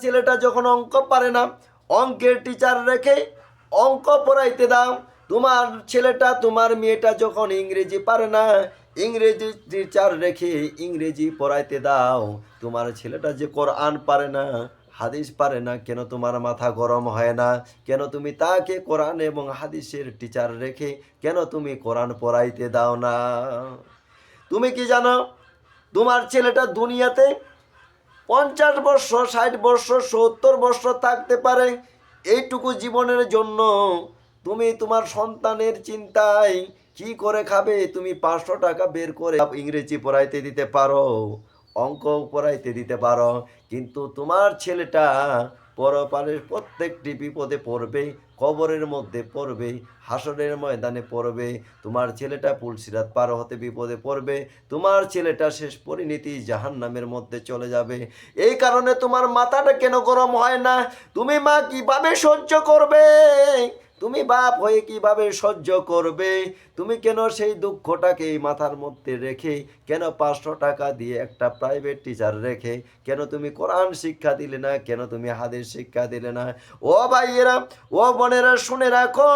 ছেলেটা যখন অঙ্ক পারে না, অঙ্কের টিচার রেখে অঙ্ক পড়াইতে দাও। তোমার ছেলেটা তোমার মেয়েটা যখন ইংরেজি পারে না, ইংরেজি টিচার রেখে ইংরেজি পড়াইতে দাও। তোমার ছেলেটা যে কোরআন পারে না, হাদিস পারে না, কেন তোমার মাথা গরম হয় না? কেন তুমি তাকে কোরআন এবং হাদিসের টিচার রেখে কেন তুমি কোরআন পড়াইতে দাও না? তুমি কি জানো তোমার ছেলেটা দুনিয়াতে 50 বছর, 60 বছর, 70 বছর থাকতে পারে? এইটুকু জীবনের জন্য তুমি তোমার সন্তানের চিন্তায় কি করে খাবে? তুমি 500 টাকা বের করে ইংরেজি পড়াইতে দিতে পারো, অঙ্ক পড়াইতে দিতে পারো, কিন্তু তোমার ছেলেটা পরপারের প্রত্যেকটি বিপদে পড়বে, কবরের মধ্যে পড়বে, হাসরের ময়দানে পড়বে। তোমার ছেলেটা পুলসিরাত পার হতে বিপদে পড়বে। তোমার ছেলেটা শেষ পরিণতি জাহান্নামের মধ্যে চলে যাবে। এই কারণে তোমার মাথাটা কেন গরম হয় না? তুমি মা কিভাবে সহ্য করবে? তুমি বাপ হয়ে কিভাবে সহ্য করবে? তুমি কেন সেই দুঃখটাকে মাথার মধ্যে রেখে, কেন 500 টাকা দিয়ে একটা প্রাইভেট টিচার রেখে কেন তুমি কোরআন শিক্ষা দিলে না? কেন তুমি হাদিস শিক্ষা দিলে না? ও ভাইয়েরা, ও বোনেরা, শুনে রাখো,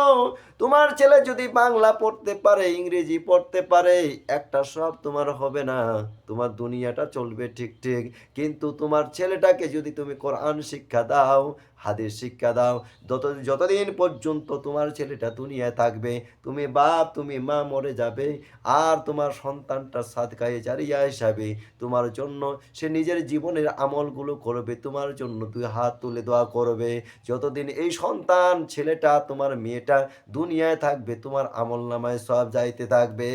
তোমার ছেলে যদি বাংলা পড়তে পারে, ইংরেজি পড়তে পারে, একটা সব তোমার হবে না, তোমার দুনিয়াটা চলবে ঠিক ঠিক। কিন্তু তোমার ছেলেটাকে যদি তুমি কোরআন শিক্ষা দাও, হাদিস শিক্ষা দাও, যতদিন পর্যন্ত তোমার ছেলেটা দুনিয়ায় থাকবে, তুমি বাপ তুমি মা মরে যাবে, আর তোমার সন্তানটা সাদকায়ে জারিয়া হিসাবে তোমার জন্য সে নিজের জীবনের আমলগুলো করবে, তোমার জন্য 2 হাত তুলে দোয়া করবে। যতদিন এই সন্তান ছেলেটা তোমার মেয়েটা দুনিয়ায় থাকবে, তোমার আমল নামায় সব যাইতে থাকবে।